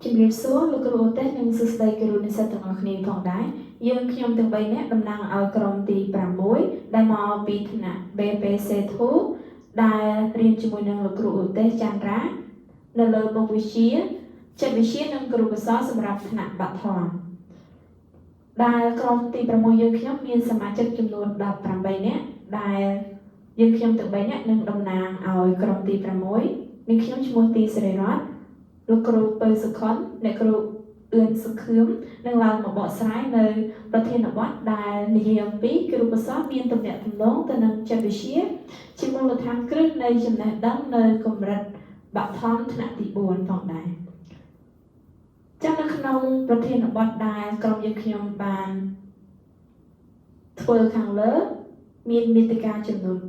ជំរាបសួរលោកគ្រូទេសនិងសួស្តីគ្រូនិស្សិតទាំងអស់គ្នាផងដែរយើងខ្ញុំទាំង3នាក់តំណាងឲ្យក្រុមទី6ដែលមកពីថ្នាក់ BPC2 ដែលរៀនជាមួយនឹងលោកគ្រូឧទេសច័ន្ទរានៅលើមុខវិជ្ជាចិត្តវិទ្យានិងគ្រូភាសាសម្រាប់ថ្នាក់បឋមដែលក្រុមទី6យើងខ្ញុំមានសមាជិកចំនួន18នាក់ដែលយើងខ្ញុំទាំង3នាក់នឹងតំណាងឲ្យក្រុមទី6និងខ្ញុំឈ្មោះទីសេរីរតន៍លោកគ្រូពៅសុខុនអ្នកគ្រូអឿនសុខឿមនឹងឡើងមកបកស្រាយនៅប្រធានបទដែលនិយាយអំពីគ្រូភាសាមានទំនាក់ទំនងទៅនឹងចិត្តវិទ្យាជាមូលដ្ឋានគ្រឹះនៃចំណេះដឹងនៅកម្រិតបឋមថ្នាក់ទី4ផងដែរចាំនៅក្នុងប្រធានបទដែលក្រុមយើងខ្ញុំបានធ្វើខាងលើមានមាតិកាចំនួន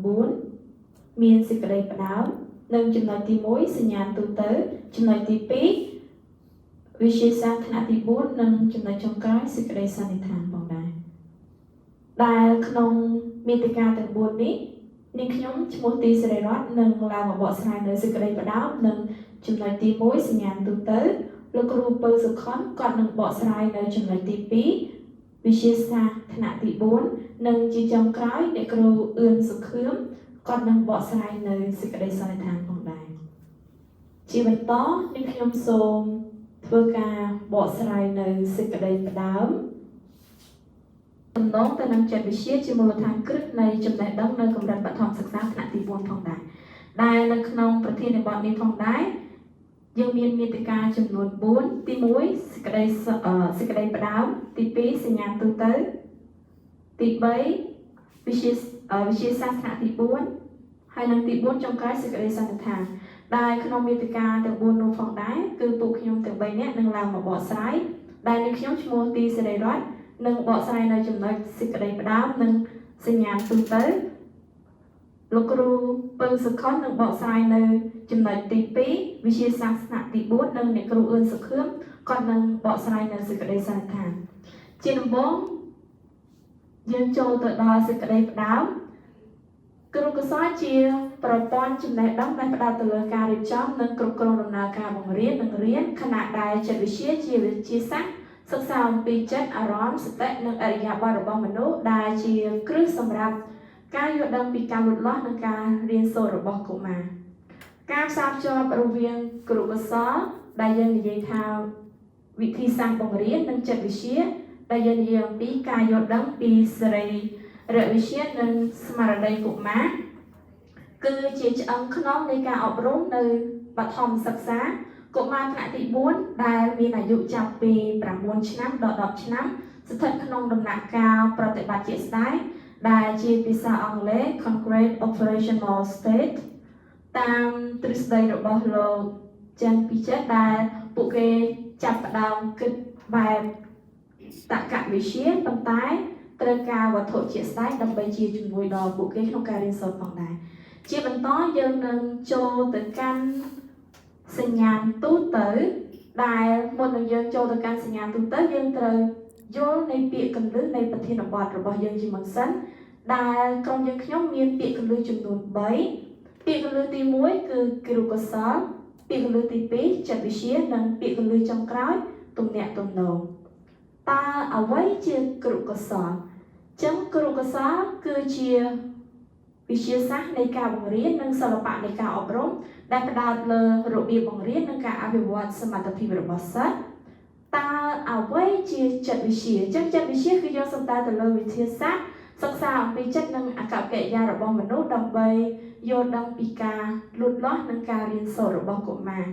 4មានសេចក្តីផ្ដើមនិងចំណុចទី1សញ្ញាទូទៅចំណុចទី2វិទ្យាសាស្ត្រថ្នាក់ទី4និងចំណុចចុងក្រោយសេចក្តីសន្និដ្ឋានផងដែរដែលក្នុងមាតិកាទាំង4នេះនាងខ្ញុំឈ្មោះទីសេរីរតន៍នឹងឡើងមកបកស្រាយនៅសេចក្តីផ្ដើមនិងចំណុចទី1សញ្ញាទូទៅលោកគ្រូពៅសុខុនគាត់នឹងបកស្រាយនៅចំណុចទី2វិទ្យាសាស្ត្រថ្នាក់ទី4និងជាចុងក្រោយអ្នកគ្រូអឿនសុខឿមគាត់នឹងបកស្រាយនៅសេចក្តីសន្និដ្ឋានផងដែរជាបន្តនាងខ្ញុំសូមធ្វើការបកស្រាយនៅសេចក្តីផ្ដើមទំនងទៅនឹងចិត្តវិទ្យាជាមូលដ្ឋានគ្រឹះនៃចំណេះដឹងនៅកម្រិតបឋមសិក្សាថ្នាក់ទី4ផងដែរដែលនៅក្នុងប្រធានបទនេះផងដែរយើងមានមាតិកាចំនួន4ទី1សេចក្តីផ្ដើមទី2សញ្ញាទូទៅទី3វិទ្យាសាស្ត្រថ្នាក់ទី4ហើយនិងទី4ចុងក្រោយសេចក្តីសន្និដ្ឋានដែលក្នុងមាតិកាទាំង4នោះផងដែរគឺពួកខ្ញុំទាំង3នាក់នឹងឡើងមកបកស្រាយដែលនាងខ្ញុំឈ្មោះទីសេរីរតន៍នឹងបកស្រាយនៅចំណុចសេចក្តីផ្ដើមនិងសញ្ញាទូទៅលោកគ្រូពៅសុខុននឹងបកស្រាយនៅចំណុចទី2វិទ្យាសាស្ត្រថ្នាក់ទី4និងអ្នកគ្រូអឿនសុខឿមគាត់នឹងបកស្រាយនៅសេចក្តីសន្និដ្ឋានជាដំបូងយើងចូលទៅដល់សេចក្តីផ្ដើមគ្រូកសោជាប្រព័ន្ធចំណេះដឹងដែលផ្ដោតទៅលើការរៀបចំនិងគ្រប់គ្រងដំណើរការបង្រៀននិងរៀនខណៈដែលចិត្តវិទ្យាជាវិទ្យាសាស្ត្រសិក្សាអំពីចិត្តអារម្មណ៍សតិនិងអរិយាបថរបស់មនុស្សដែលជាគ្រឹះសម្រាប់ការយល់ដឹងពីការលូតលាស់និងការរៀនសូត្ររបស់កុមារការផ្សារភ្ជាប់រវាងគ្រូកសលដែលយើងនិយាយថាវិធីសាស្ត្របង្រៀននិងចិត្តវិទ្យាដែលយើងនិយាយអំពីការយល់ដឹងពីសេរីរវិទ្យានិងស្មារតីកុមារគឺជាឆ្អឹងខ្នងនៃការអប់រំនៅបឋមសិក្សាកុមារថ្នាក់ទី4ដែលមានអាយុចាប់ពី9ឆ្នាំដល់10ឆ្នាំស្ថិតក្នុងដំណាក់កាលប្រតិបត្តិជាក់ស្ដែងដែលជាភាសាអង់គ្លេស concrete operational state តាមទ្រឹស្ដីរបស់លោកចាន់ពីចិត្តដែលពួកគេចាប់ផ្ដើមគិតបែបតក្កវិទ្យាប៉ុន្តែត្រូវការវត្ថុជាក់ស្ដែងដើម្បីជាជំនួយដល់ពួកគេក្នុងការរៀនសូត្រផងដែរជាបន្តយើងនឹងចូលទៅកាន់សញ្ញាណទូទៅដែលមុននឹងយើងចូលទៅកាន់សញ្ញាណទូទៅយើងត្រូវយល់នៃពាក្យកន្លឹះនៃប្រធានបទរបស់យើងជាមុនសិនដែលក្រុមយើងខ្ញុំមានពាក្យកន្លឹះចំនួន3ពាក្យកន្លឹះទី1គឺគ្រូកសលពាក្យកន្លឹះទី2ចិត្តវិទ្យានិងពាក្យកន្លឹះចុងក្រោយទំនាក់ទំនងតើអ្វីជាគ្រូកសលចឹងគ្រូកសលគឺជាវិទ្យាសាស្ត្រនៃការបង្រៀននិងសិល្បៈនៃការអប់រំដែលផ្ដោតលើរបៀបបង្រៀននិងការអភិវឌ្ឍសមត្ថភាពរបស់សិស្សតើអ្វីជាចិត្តវិទ្យាចឹងចិត្តវិទ្យាគឺយកសំដៅទៅលើវិទ្យាសាស្ត្រសិក្សាអំពីចិត្តនិងអាកប្បកិរិយារបស់មនុស្សដើម្បីយល់ដឹងពីការលូតលាស់និងការរៀនសូត្ររបស់កុមារ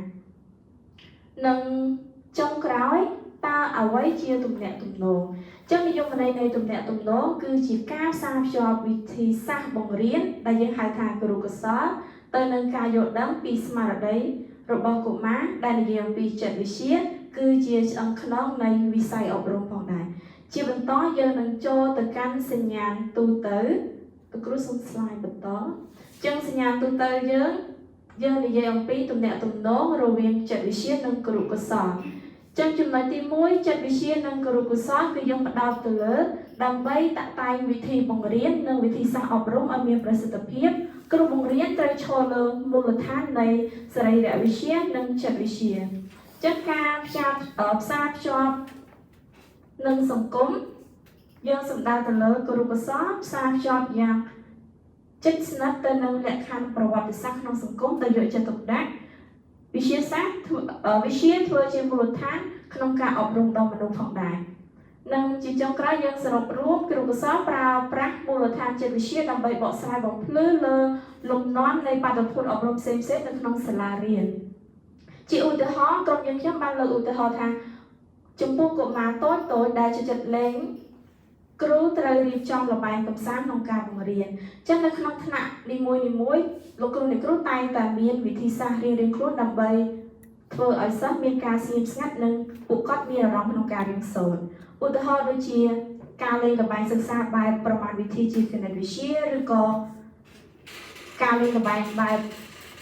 និងចុងក្រោយតើអ្វីជាទំនាក់ទំនងចឹងនិយមន័យនៃទំនាក់ទំនងគឺជាការផ្សារភ្ជាប់វិធីសាស្ត្របង្រៀនដែលយើងហៅថាគ្រូកសលទៅនឹងការយល់ដឹងពីស្មារតីរបស់កុមារដែលនិយាយអំពីចិត្តវិទ្យាគឺជាឆ្អឹងខ្នងនៃវិស័យអប់រំផងដែរជាបន្តយើងនឹងចូលទៅកាន់សញ្ញាណទូទៅលោកគ្រូសូមស្លាយបន្តចឹងសញ្ញាណទូទៅយើងនិយាយអំពីទំនាក់ទំនងរវាងចិត្តវិទ្យានិងគ្រូកសលចឹងចំណុចទី1ចិត្តវិទ្យានិងគ្រូកុសលគឺយើងផ្ដោតទៅលើដើម្បីតាក់តែងវិធីបង្រៀននិងវិធីសាស្ត្រអប់រំឲ្យមានប្រសិទ្ធភាពគ្រូបង្រៀនត្រូវឈរលើមូលដ្ឋាននៃសរីរវិទ្យានិងចិត្តវិទ្យា ចឹងការផ្សារភ្ជាប់នឹងសង្គមយើងសំដៅទៅលើគរុកុសលផ្សារភ្ជាប់យ៉ាងជិតស្និទ្ធទៅនឹងលក្ខខណ្ឌប្រវត្តិសាស្ត្រក្នុងសង្គមដែលយកចិត្តទុកដាក់វិទ្យាសាស្ត្រវិទ្យាធ្វើជាមូលដ្ឋានក្នុងការអប់រំដល់មនុស្សផងដែរនិងជាចុងក្រោយយើងសរុបរួមគរុកុសលប្រើប្រាស់មូលដ្ឋានចិត្តវិទ្យាដើម្បីបកស្រាយបំភ្លឺលើលំនាំនៃបាតុភូតអប់រំផ្សេងៗនៅក្នុងសាលារៀនជាឧទាហរណ៍ក្រុមយើងខ្ញុំបានលើកឧទាហរណ៍ថាចំពោះកុមារតូចៗដែលចូលចិត្តលេងគ្រូត្រូវរៀបចំល្បែងកម្សាន្តក្នុងការបង្រៀនចឹងនៅក្នុងថ្នាក់នីមួយៗលោកគ្រូអ្នកគ្រូតែងតែមានវិធីសាស្ត្ររៀនខ្លួនដើម្បីធ្វើឲ្យសិស្សមានការស្ងៀមស្ងាត់និងពួកគាត់មានអារម្មណ៍ក្នុងការរៀនសូត្រឧទាហរណ៍ដូចជាការលេងល្បែងសិក្សាបែបប្រមាណវិធីជាគណិតវិទ្យាឬក៏ការលេងល្បែងបែប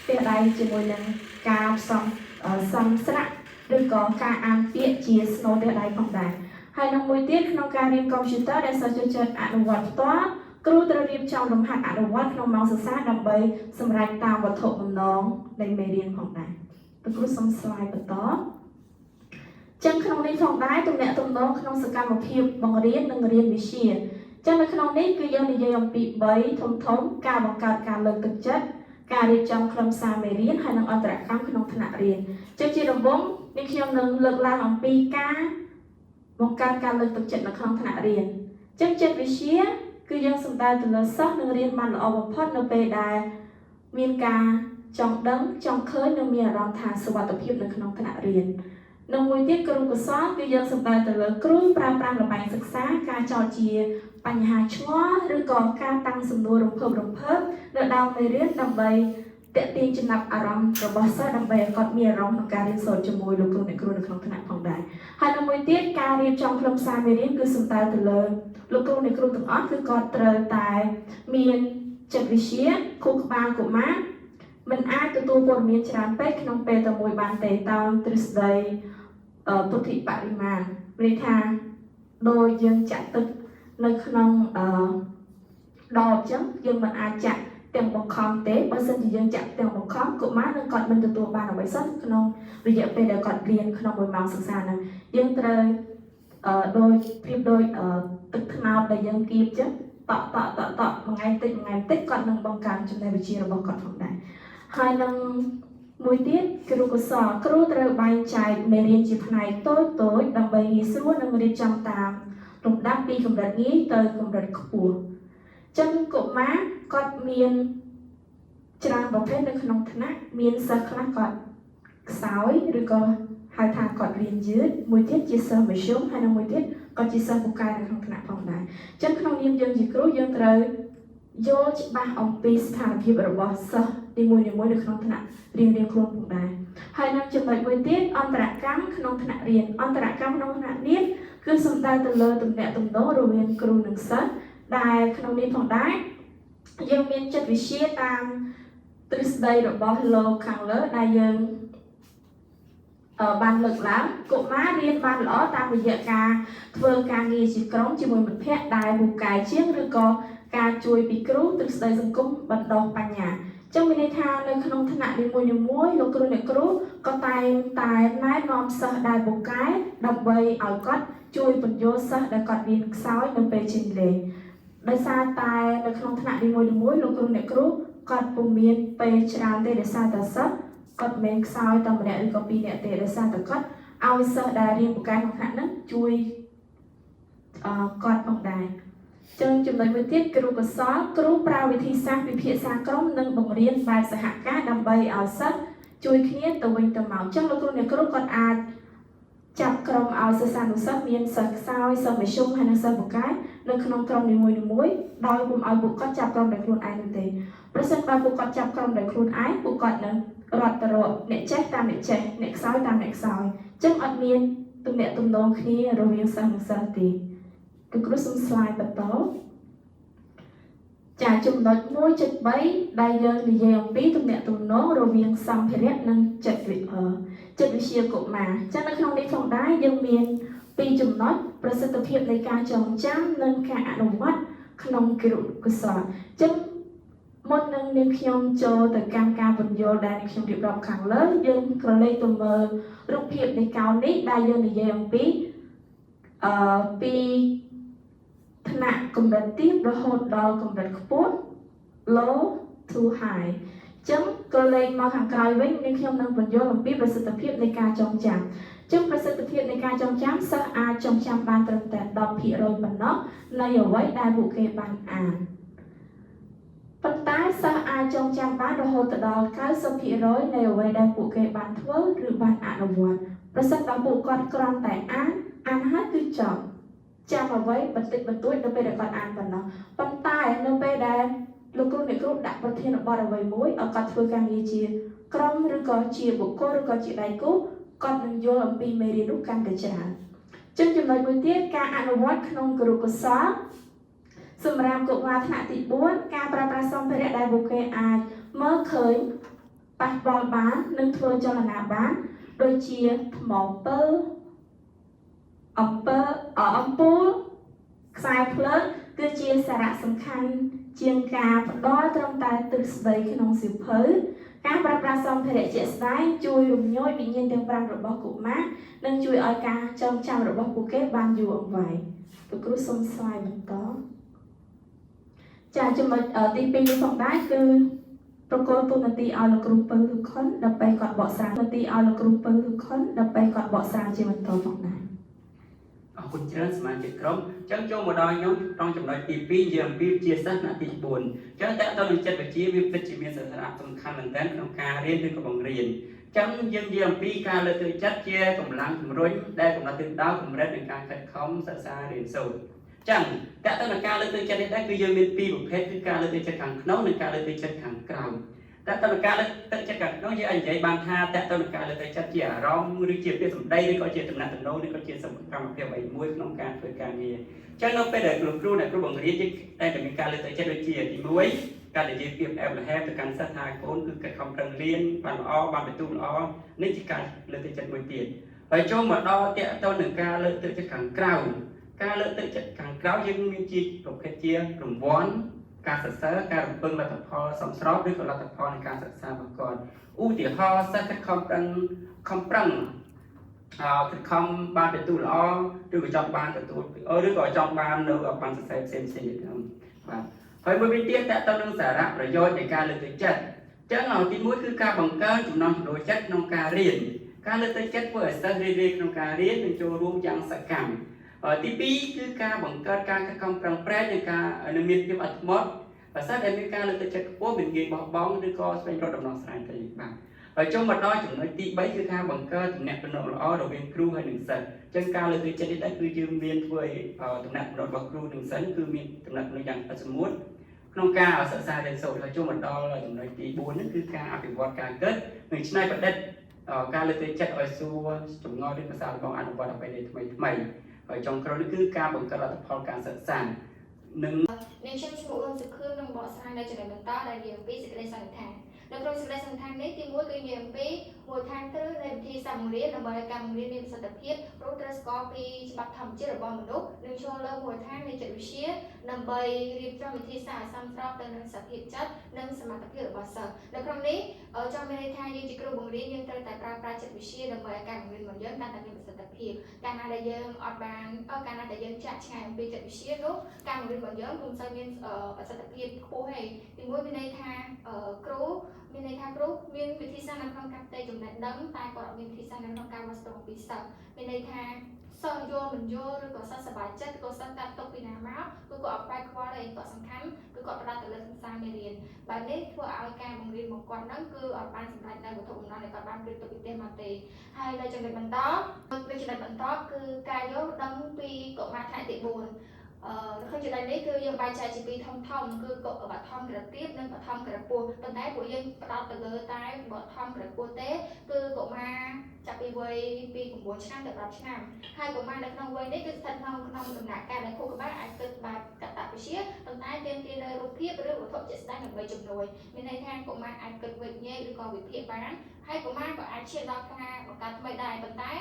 ផ្ទះដៃជាមួយនឹងការសំស្រាក់ឬក៏ការអានពាក្យជាស្នូលផ្ទះដៃផងដែរហើយនឹងមួយទៀតក្នុងការរៀនកុំព្យូទ័រដែលសិស្សចូលចិត្តអនុវត្តផ្ទាល់គ្រូត្រូវរៀបចំលំហាត់អនុវត្តក្នុងម៉ោងសិក្សាដើម្បីសម្រេចតាមវត្ថុបំណងនៃមេរៀនផងដែរលោកគ្រូសូមស្លាយបន្តចឹងក្នុងនេះផងដែរទំនាក់ទំនងក្នុងសកម្មភាពបង្រៀននិងរៀនវិទ្យាចឹងនៅក្នុងនេះគឺយើងនិយាយអំពី3ធំការបង្កើតការលើកទឹកចិត្តការរៀបចំខ្លឹមសារមេរៀនហើយនិងអន្តរកម្មក្នុងថ្នាក់រៀនចឹងជាដំបូងនេះខ្ញុំនឹងលើកឡើងអំពីការបង្កើតការលើកទឹកចិត្តនៅក្នុងថ្នាក់រៀនចឹងចិត្តវិទ្យាគឺយើងសំដៅទៅលើសិស្សនឹងរៀនបានល្អបំផុតនៅពេលដែលមានការចង់ដឹងចង់ឃើញនិងមានអារម្មណ៍ថាសុវត្ថិភាពនៅក្នុងថ្នាក់រៀននិងមួយទៀតគរុកុសលគឺយើងសំដៅទៅលើគ្រូប្រើប្រាស់ល្បែងសិក្សាការចោទជាបញ្ហាឆ្ងល់ឬក៏ការតាំងសំណួររំភើបនៅដើមមេរៀនដើម្បីទាក់ទាញចំណាប់អារម្មណ៍របស់សិស្សដើម្បីឲ្យគាត់មានអារម្មណ៍ក្នុងការរៀនសូត្រជាមួយលោកគ្រូអ្នកគ្រូនៅក្នុងថ្នាក់ផងដែរហើយនិងមួយទៀតការរៀបចំខ្លឹមសារមេរៀនគឺសំដៅទៅលើលោកគ្រូអ្នកគ្រូទាំងអស់គឺគាត់ត្រូវតែមានចិត្តវិទ្យាខួរក្បាលកុមារមិនអាចទទួលព័ត៌មានច្រើនពេកក្នុងពេលតែមួយបានទេតាមទ្រឹស្ដីពុទ្ធិបរិមាណន័យថាដោយយើងចាក់ទឹកនៅក្នុងដបអញ្ចឹងយើងមិនអាចចាក់ទាំងបង្ខំទេបើសិនជាយើងចាក់ទាំងបង្ខំកុមារនឹងគាត់មិនទទួលបានអ្វីសោះក្នុងរយៈពេលដែលគាត់រៀនក្នុង1ម៉ោងសិក្សាហ្នឹងយើងត្រូវដោយប្រៀបដូចទឹកត្នោតដែលយើងគៀបអញ្ចឹងតក់មួយថ្ងៃតិចគាត់នឹងបង្កើនចំណេះវិជ្ជារបស់គាត់ផងដែរហើយនឹងមួយទៀតគរុកុសលគ្រូត្រូវបែងចែកមេរៀនជាផ្នែកតូចដើម្បីងាយស្រួលនិងរៀបចំតាមលំដាប់ពីកម្រិតងាយទៅកម្រិតខ្ពស់ចឹងកុមារគាត់មានច្រើនប្រភេទនៅក្នុងថ្នាក់មានសិស្សខ្លះគាត់ខ្សោយឬក៏ហៅថាគាត់រៀនយឺតមួយទៀតជាសិស្សមធ្យមហើយនិងមួយទៀតគាត់ជាសិស្សពូកែនៅក្នុងថ្នាក់ផងដែរចឹងក្នុងនាមយើងជាគ្រូយើងត្រូវយល់ច្បាស់អំពីស្ថានភាពរបស់សិស្សនីមួយនៅក្នុងថ្នាក់រៀនខ្លួនផងដែរហើយនឹងចំណុចមួយទៀតអន្តរកម្មក្នុងថ្នាក់រៀនអន្តរកម្មក្នុងថ្នាក់រៀនគឺសំដៅទៅលើទំនាក់ទំនងរវាងគ្រូនិងសិស្សដែលក្នុងនេះផងដែរយើងមានចិត្តវិទ្យាតាមទ្រឹស្ដីរបស់លោកខាងលើដែលយើងបានលើកឡើងកុមាររៀនបានល្អតាមរយៈការធ្វើការងារជាក្រុមជាមួយមិត្តភ័ក្តិដែលពូកែជាងឬក៏ការជួយពីគ្រូទ្រឹស្ដីសង្គមបណ្ដុះបញ្ញាចឹងមានន័យថានៅក្នុងថ្នាក់នីមួយលោកគ្រូអ្នកគ្រូក៏តែងតែណែនាំសិស្សដែលពូកែដើម្បីឲ្យគាត់ជួយបញ្យល់សិស្សដែលគាត់រៀនខ្សោយនៅពេលចេញលេងដោយសារតែនៅក្នុងថ្នាក់នីមួយលោកគ្រូអ្នកគ្រូគាត់ពុំមានពេលច្រើនទេដោយសារតែសិស្សគាត់មិនខ្សោយតែម្នាក់ឬក៏ពីរនាក់ទេដោយសារតែគាត់ឲ្យសិស្សដែលរៀនពូកែក្នុងថ្នាក់ហ្នឹងជួយគាត់ផងដែរចឹងចំណុចមួយទៀតគរុកុសលគ្រូប្រើវិធីសាស្ត្រពិភាក្សាក្រុមនិងបង្រៀនបែបសហការដើម្បីឲ្យសិស្សជួយគ្នាទៅវិញទៅមកចឹងលោកគ្រូអ្នកគ្រូគាត់អាចចាប់ក្រុមឲ្យសិស្សានុសិស្សមានសិស្សខ្សោយសិស្សមធ្យមហើយនិងសិស្សពូកែនៅក្នុងក្រុមនីមួយដោយពុំឲ្យពួកគាត់ចាប់ក្រុមដោយខ្លួនឯងនោះទេប្រសិនបើពួកគាត់ចាប់ក្រុមដោយខ្លួនឯងពួកគាត់នឹងរត់ទៅរកអ្នកចេះតាមអ្នកចេះអ្នកខ្សោយតាមអ្នកខ្សោយចឹងអត់មានទំនាក់ទំនងគ្នារវាងសិស្សនិងសិស្សទេលោកគ្រូសូមស្លាយបន្តចាចំណុច 1.3 ដែលយើងនិយាយអំពីទំនាក់ទំនងរវាងសម្ភារៈនិងចិត្តវិទ្យាកុមារចឹងនៅក្នុងនេះផងដែរយើងមាន2ចំណុចប្រសិទ្ធភាពនៃការចងចាំនិងការអនុវត្តក្នុងគរុកុសលចឹង មុននឹងនាងខ្ញុំចូលទៅកាន់ការបញ្យល់ដែលនាងខ្ញុំរៀបរាប់ខាងលើយើងក្រឡេកទៅមើលរូបភាពនៃកោណនេះដែលយើងនិយាយអំពីពីថ្នាក់កម្រិតទាបរហូតដល់កម្រិតខ្ពស់ low to high ចឹងក្រឡេកមកខាងក្រោយវិញនាងខ្ញុំនឹងបញ្យល់អំពីប្រសិទ្ធភាពនៃការចងចាំចឹងប្រសិទ្ធភាពនៃការចងចាំសិស្សអាចចងចាំបានត្រឹមតែ 10% ប៉ុណ្ណោះនៃអ្វីដែលពួកគេបានអានប៉ុន្តែសិស្សអាចចងចាំបានរហូតដល់ 90% នៃអ្វីដែលពួកគេបានធ្វើឬបានអនុវត្តប្រសិនបើពួកគាត់គ្រាន់តែអានហើយគឺចប់ចាំអ្វីបន្តិចបន្តួចនៅពេលដែលគាត់អានប៉ុណ្ណោះប៉ុន្តែនៅពេលដែលលោកគ្រូអ្នកគ្រូដាក់ប្រធានបទអ្វីមួយឲ្យគាត់ធ្វើការងារជាក្រុមឬក៏ជាបុគ្គលឬក៏ជាដៃគូគាត់នឹងយល់អំពីមេរៀននោះកាន់តែច្រើនចឹងចំណុចមួយទៀតការអនុវត្តក្នុងគរុកុសលសម្រាប់កុមារថ្នាក់ទី4ការប្រើប្រាស់សម្ភារៈដែលពួកគេអាចមើលឃើញប៉ះពាល់បាននិងធ្វើចលនាបានដូចជាថ្មពើអំពូលខ្សែភ្លើងគឺជាសារៈសំខាន់ជាងការផ្ដល់ត្រឹមតែទ្រឹស្ដីក្នុងសៀវភៅការប្រើប្រាស់សម្ភារៈជាក់ស្ដែងជួយរំញោចវិញ្ញាណទាំង5របស់កុមារនិងជួយឲ្យការចងចាំរបស់ពួកគេបានយូរអង្វែងលោកគ្រូសូមស្លាយបន្តចាចំណុចទី2នេះផងដែរគឺប្រកល់ទូនាទីឲ្យលោកគ្រូពៅឬខុនដើម្បីគាត់បកស្រាយនាទីឲ្យលោកគ្រូពៅឬខុនដើម្បីគាត់បកស្រាយជាបន្តផងដែរអរគុណច្រើនសមាជិកក្រុមចឹងចូលមកដល់ខ្ញុំក្នុងចំណុចទី2និយាយអំពីវិទ្យាសាស្ត្រថ្នាក់ទី4ចឹងតើតើនឹងចិត្តវិទ្យាវាពិតជាមានសារៈសំខាន់មែនទែនក្នុងការរៀនឬក៏បង្រៀនចឹងយើងនិយាយអំពីការលើកទឹកចិត្តជាកម្លាំងជំរុញដែលកំណត់ទិសដៅកម្រិតនៃការខិតខំសិក្សារៀនសូត្រចឹងតើតើនឹងការលើកទឹកចិត្តនេះដែរគឺយើងមានពីរប្រភេទគឺការលើកទឹកចិត្តខាងក្នុងនិងការលើកទឹកចិត្តខាងក្រៅតើតើនឹងការលើកទឹកចិត្តខាងក្នុងយើងអាចនិយាយបានថាតើតើនឹងការលើកទឹកចិត្តជាអារម្មណ៍ឬជាពាក្យសម្ដីឬក៏ជាតំណែងតំណងឬក៏ជាសកម្មភាពអ្វីមួយក្នុងការធ្វើការងារចឹងនៅពេលដែលគ្រូអ្នកគ្រូបង្រៀនយើងតែមានការលើកទឹកចិត្តដូចជាទី1ការនិយាយពីអែបលហែបទៅកាន់សិស្សថាកូនគឺកិច្ចខំប្រឹងរៀនបានល្អបានបន្ទូលល្អនេះជាការលើកទឹកចិត្តមួយទៀតហើយចូលមកដល់តើតើនឹងការលើកទឹកចិត្តខាងក្រៅការលើកទឹកចិត្តខាងក្រៅយើងមានជាប្រភេទជារង្វាន់ការសរសើរការរំពឹងលទ្ធផលសមស្របឬក៏លទ្ធផលនៃការសិក្សារបស់គាត់ឧទាហរណ៍សិស្សខំប្រឹងខំបានទទួលល្អឬក៏ចង់បានទទួលឬក៏ចង់បាននៅបានសរសើរផ្សេងៗទៀតបាទហើយមួយវិញទៀតតើតើនឹងសារៈប្រយោជន៍នៃការលើកទឹកចិត្តចឹងទី1គឺការបង្កើនចំណង់ចំណូលចិត្តក្នុងការរៀនការលើកទឹកចិត្តធ្វើឲ្យសិស្សរីករាយក្នុងការរៀននិងចូលរួមយ៉ាងសកម្មទី2គឺការបង្កើតការខិតខំប្រឹងប្រែងនិងការមានភាពអត់ធ្មត់បើសិនតែមានការលើកទឹកចិត្តខ្ពស់មិនងាយបោះបង់ឬក៏ស្វែងរកដំណោះស្រាយទេបាទហើយចូលមកដល់ចំណុចទី3គឺការបង្កើតទំនាក់ទំនងល្អរវាងគ្រូហើយនិងសិស្សអញ្ចឹងការលើកទឹកចិត្តនេះដែរគឺយើងមានធ្វើឲ្យទំនាក់ទំនងរបស់គ្រូនិងសិស្សគឺមានទំនាក់ទំនងយ៉ាងស្អិតស្មួតក្នុងការសិក្សារៀនសូត្រហើយចូលមកដល់ចំណុចទី4នេះគឺការអភិវឌ្ឍការគិតនិងច្នៃប្រឌិតការលើកទឹកចិត្តឲ្យសួរចម្ងល់ឬភាសារបស់អនុវត្តអ្វីថ្មីហើយចុងក្រោយនេះគឺការបង្កើតលទ្ធផលការសិក្សានិងអ្នកខ្ញុំឈ្មោះអ៊ុនសុខឿននឹងបកស្រាយនៅចំណុចបន្តដែលនិយាយអំពីសេចក្តីសន្និដ្ឋាននៅក្នុងសេចក្តីសន្និដ្ឋាននេះទី1គឺនិយាយអំពីមូលដ្ឋានគ្រឹះនៃវិធីសាស្ត្របង្រៀនដើម្បីឲ្យការបង្រៀនមានប្រសិទ្ធភាពព្រោះត្រូវស្គាល់ពីច្បាប់ធម្មជាតិរបស់មនុស្សនិងចូលលើមូលដ្ឋាននៃចិត្តវិទ្យាដើម្បីរៀបចំវិធីសាស្ត្រឲ្យសមស្របទៅនឹងសភាពចិត្តនិងសមត្ថភាពរបស់សិស្សនៅក្នុងនេះចង់មានន័យថាយើងជាគ្រូបង្រៀនយើងត្រូវតែប្រើប្រាស់ចិត្តវិទ្យាដើម្បីឲ្យការបង្រៀនរបស់យើងកាន់តែមានប្រសិទ្ធភាពកាលណាដែលយើងអត់បានកាលណាដែលយើងចាក់ឆ្ងាយអំពីចិត្តវិទ្យានោះការបង្រៀនរបស់យើងពុំសូវមានប្រសិទ្ធភាពខ្ពស់ទេទីមួយមានន័យថាគ្រូមានវិធីសាស្ត្រនៅក្នុងការផ្ទេរចំណេះដឹងតែគាត់អត់មានវិធីសាស្ត្រនៅក្នុងការវាស់ស្ទង់ពីសិស្សមានន័យថាសិស្សយល់មិនយល់ឬក៏សិស្សសប្បាយចិត្តក៏សិស្សកាត់ទុកពីណាមកគឺគាត់អត់បែកខ្វល់ទេគាត់សំខាន់គឺគាត់ផ្ដោតទៅលើសារមេរៀនបែបនេះធ្វើឲ្យការបង្រៀនរបស់គាត់ហ្នឹងគឺអត់បានសម្រេចនៅវត្ថុបំណងដែលគាត់បានរៀនទៅពីផ្ទះមកទេហើយនៅចំណុចបន្តគឺការយល់ដឹងពីកុមារថ្នាក់ទី4នៅក្នុងចំណុចនេះគឺយើងបែងចែកជាពីរធំគឺបឋមក្រឹតទាបនិងបឋមក្រឹតពោះប៉ុន្តែពួកយើងផ្ដោតទៅលើតែបឋមក្រឹតពោះទេគឺកុមារចាប់ពីវ័យពី9ឆ្នាំដល់10ឆ្នាំហើយកុមារនៅក្នុងវ័យនេះគឺស្ថិតក្នុងដំណាក់កាលដែលខួរក្បាលអាចគិតបែបកតវិទ្យាប៉ុន្តែទាមទារនៅរូបភាពឬវត្ថុជាក់ស្ដែងដើម្បីជំនួយមានន័យថាកុមារអាចគិតវិញ្ញាណឬក៏វិភាគបានហើយកុមារក៏អាចឈានដល់ការបង្កើតថ្មីដែរប៉ុន្តែ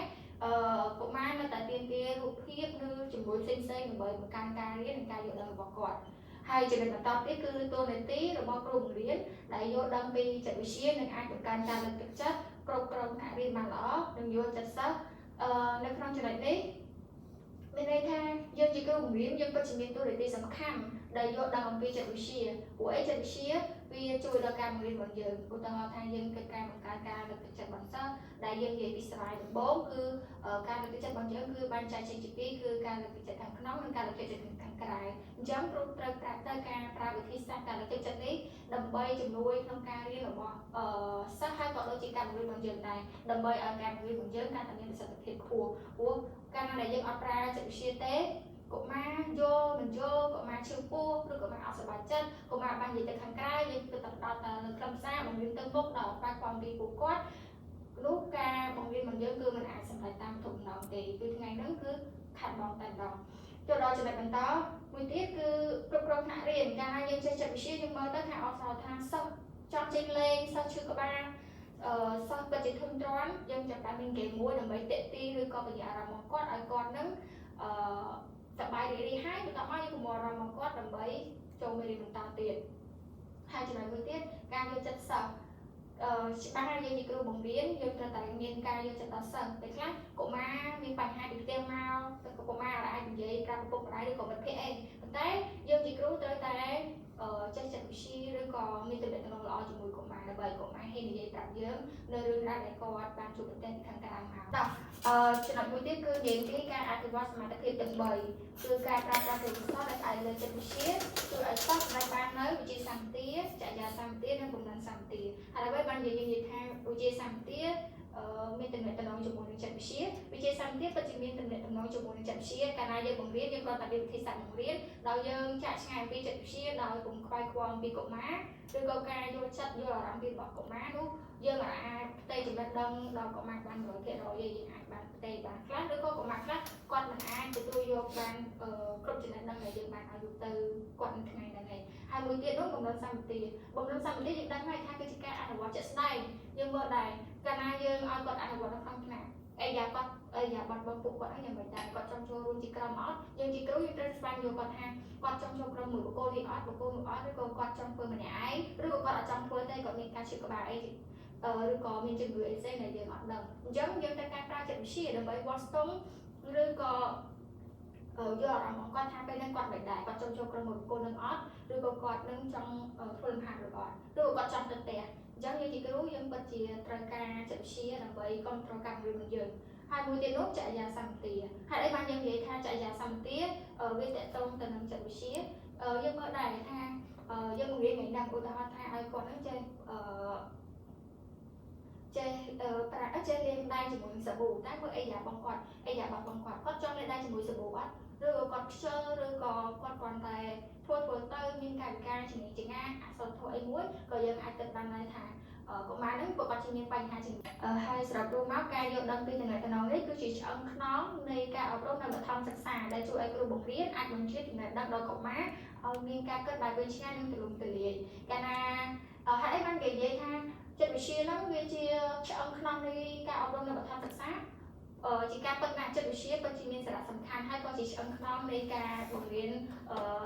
កុមារនៅតែទាមទាររូបភាពឬជំនួយផ្សេងៗដើម្បីបង្កើនការរៀននិងការយល់ដឹងរបស់គាត់ ហើយចំណុចបន្តទៀតគឺតួនាទីរបស់គ្រូបង្រៀនដែលយល់ដឹងពីចិត្តវិទ្យានិងអាចបង្កើនការលើកទឹកចិត្តគ្រប់គ្រងថ្នាក់រៀនបានល្អនិងយល់ចិត្តសិស្សនៅក្នុងចំណុចនេះមានន័យថាយើងជាគ្រូបង្រៀនយើងពិតជាមានតួនាទីសំខាន់ដែលយល់ដឹងអំពីចិត្តវិទ្យាព្រោះអីចិត្តវិទ្យាវាជួយដល់ការបង្រៀនរបស់យើងឧទាហរណ៍ថាយើងគិតការបង្កើតការលើកទឹកចិត្តរបស់សិស្សដែលយើងនិយាយពីស្រាយដំបូងគឺការលើកទឹកចិត្តរបស់យើងគឺបែងចែកចេញជាពីរគឺការលើកទឹកចិត្តខាងក្នុងនិងការលើកទឹកចិត្តខាងក្រៅអញ្ចឹងគ្រូត្រូវការប្រើវិធីសាស្ត្រការលើកទឹកចិត្តនេះដើម្បីជំនួយក្នុងការរៀនរបស់សិស្សហើយក៏ដូចជាការបង្រៀនរបស់យើងដែរដើម្បីឲ្យការបង្រៀនរបស់យើងកាន់តែមានប្រសិទ្ធភាពខ្ពស់ព្រោះកាលណាដែលយើងអត់ប្រើចិត្តវិទ្យាទេកុមារយល់មិនយល់កុមារឈឺពោះឬកុមារអត់សប្បាយចិត្តកុមារបាននិយាយទៅខាងក្រៅយើងគឺតែផ្ដោតតែលើខ្លឹមសារបង្រៀនទៅមុខដល់ប៉ះពាល់ពីពួកគាត់នោះការបង្រៀនរបស់យើងគឺមិនអាចសម្រេចតាមគោលបំណងទេគឺថ្ងៃហ្នឹងគឺខាត់បងតែម្ដងចូលដល់ចំណុចបន្តមួយទៀតគឺគ្រប់គ្រងថ្នាក់រៀនកាលណាយើងចេះចិត្តវិទ្យាយើងមើលទៅថាអត់ស្គាល់ថាសិស្សចង់ចេញលេងសិស្សឈឺក្បាលសិស្សពិតជាធុញទ្រាន់យើងចាប់បានមានគេមួយដើម្បីតេទីឬក៏បញ្ញាអារម្មណ៍របស់គាត់ឲ្យគាត់នឹងសប្បាយរីករាយហើយបន្ទាប់មកយើងកុំអារម្មណ៍របស់គាត់ដើម្បីចូលមេរៀនបន្តទៀតហើយចំណុចមួយទៀតការយកចិត្តសិស្សច្បាស់ហើយយើងជាគ្រូបង្រៀនយើងត្រូវតែមានការយកចិត្តដល់សិស្សពេលខ្លះកុមារមានបញ្ហាពីផ្ទះមកកុមារអាចនិយាយប្រាប់ឪពុកម្ដាយឬក៏មិត្តភក្តិអីប៉ុន្តែយើងជាគ្រូត្រូវតែចេះចិត្តវិទ្យាឬក៏មានទំនាក់ទំនងល្អជាមួយកុមារដើម្បីកុមារហ៊ាននិយាយប្រាប់យើងនៅរឿងរ៉ាវដែលគាត់បានជួបប្រទះខាងក្រៅមកដល់ចំណុចមួយទៀតគឺនិយាយពីការអភិវឌ្ឍសមត្ថភាពទាំង3គឺការប្រើប្រាស់ទេពកោសល្យដែលផ្អែកលើចិត្តវិទ្យាជួយឲ្យសិស្សសម្រេចបាននៅវិជ្ជាសម្បទាចរិយាសម្បទានិងបំណិនសម្បទាហើយអ្វីបាននិយាយថាវិជ្ជាសម្បទាមានទំនាក់ទំនងជាមួយនឹងចិត្តវិទ្យាវិជ្ជាសម្បទាពិតជាមានទំនាក់ទំនងជាមួយនឹងចិត្តវិទ្យាកាលណាយើងបង្រៀនយើងគ្រាន់តែមានវិធីសាស្ត្របង្រៀនដោយយើងចាក់ឆ្ងាយពីចិត្តវិទ្យាដោយពុំខ្វាយខ្វល់ពីកុមារឬក៏ការយល់ចិត្តយល់អារម្មណ៍ពីរបស់កុមារនោះយើងអាចផ្ទៃចំណេះដឹងដល់កុមារបាន 100% យើងអាចបានផ្ទៃបានខ្លះឬក៏កុមារខ្លះគាត់មិនអាចទទួលយកបានគ្រប់ចំណេះដឹងដែលយើងបានឲ្យយកទៅគាត់នៅថ្ងៃហ្នឹងឯងហើយមួយទៀតនោះបំណិនសម្បទាយើងដឹងហើយថាគឺជាការអនុវត្តជាក់ស្ដែងយើងមើលដែរកាលណាយើងឲ្យគាត់អនុវត្តនៅក្នុងថ្នាក់អីយ៉ាបត់របស់ពួកគាត់ហ្នឹងយ៉ាងមិនដែរគាត់ចង់ចូលរួមជាក្រុមអត់យើងជាគ្រូយើងត្រូវស្វែងយល់គាត់ថាគាត់ចង់ចូលក្រុមមួយបុគ្គលនេះអត់ឬក៏គាត់ចង់ធ្វើម្នាក់ឯងឬក៏គាត់អត់ចង់ធ្វើទេគាត់មានការឈឺក្បាលអីឬក៏មានជំងឺអីផ្សេងដែលយើងអត់ដឹងអញ្ចឹងយើងត្រូវការប្រើចិត្តវិទ្យាដើម្បីវាស់ស្ទង់ឬក៏យកអារម្មណ៍របស់គាត់ថាពេលហ្នឹងគាត់មិនដែរគាត់ចង់ចូលក្រុមមួយបុគ្គលនឹងអត់ឬក៏គាត់នឹងចង់ធ្វើលំហាត់ឬអត់ឬក៏គាត់ចង់ទៅផ្ទះអញ្ចឹងយើងជាគ្រូយើងពិតជាត្រូវការចិត្តវិទ្យាដើម្បីគ្រប់គ្រងការបង្រៀនរបស់យើងហើយមួយទៀតនោះចរិយាសម្បទាហើយអីបានយើងនិយាយថាចរិយាសម្បទាវាតកតងទៅនឹងចិត្តវិទ្យាយើងមើលដែរថាយើងបង្រៀនថ្ងៃហ្នឹងឧទាហរណ៍ថាឲ្យគាត់នឹងចេះចេះលាងដៃជាមួយនឹងសាប៊ូតែមើលអីយ៉ាបងគាត់គាត់ចង់លាងដៃជាមួយសាប៊ូអត់ឬក៏គាត់ខ្ជិលឬក៏គាត់គ្រាន់តែធ្វើទៅមានកាយវិការជំនាញចងាអសរធម៌អីមួយក៏យើងអាចគិតបានដែរថាកុមារហ្នឹងគាត់ជាមានបញ្ហាជំនាញហើយសម្រាប់រួមមកការយល់ដឹងពីទំនាក់ទំនងនេះគឺជាឆ្អឹងខ្នងនៃការអប់រំនៅបឋមសិក្សាដែលជួយឲ្យគ្រូបង្រៀនអាចបញ្ជាចំណេះដឹងដល់កុមារឲ្យមានការគិតបែបវែងឆ្ងាយនិងទូលំទូលាយកាលណាហើយអីបានគេនិយាយថាចិត្តវិទ្យាហ្នឹងវាជាឆ្អឹងខ្នងនៃការអប់រំនៅបឋមសិក្សាជាការពិតណាស់ចិត្តវិទ្យាពិតជាមានសារៈសំខាន់ហើយក៏ជាឆ្អឹងខ្នងនៃការបង្រៀន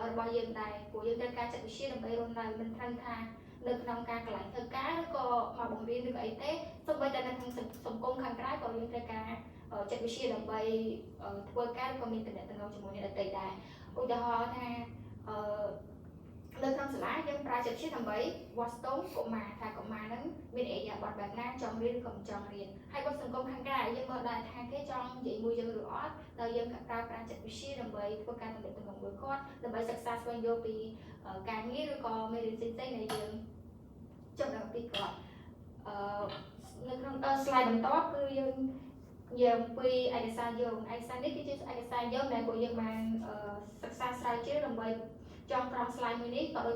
របស់យើងដែរព្រោះយើងត្រូវការចិត្តវិទ្យាដើម្បីរស់នៅមិនថានៅក្នុងការកន្លែងធ្វើការឬក៏មកបង្រៀនឬក៏អីទេសូម្បីតែនៅក្នុងសង្គមខាងក្រៅក៏យើងត្រូវការចិត្តវិទ្យាដើម្បីធ្វើការក៏មានតំណែងជាមួយអ្នកដទៃដែរឧទាហរណ៍ថានៅក្នុងសាលាយើងប្រើចិត្តវិទ្យាដើម្បីវាស់ស្ទង់កុមារថាកុមារហ្នឹងមានអរិយាប័ត្របែបណាចង់រៀនឬក៏មិនចង់រៀនហើយបើសង្គមខាងក្រៅយើងមើលដែរថាគេចង់និយាយមួយយើងឬអត់ដល់យើងប្រើប្រាស់ចិត្តវិទ្យាដើម្បីធ្វើការទំនាក់ទំនងមួយគាត់ដើម្បីសិក្សាស្វែងយល់ពីការងារឬក៏មេរៀនផ្សេងៗដែលយើងចង់ដឹងពីគាត់នៅក្នុងslide បន្ទាប់គឺយើងពីឯកសារយោងឯកសារនេះគឺជាឯកសារយោងដែលពួកយើងបានសិក្សាស្រាវជ្រាវដើម្បីចងក្រង slide មួយនេះក៏ដូច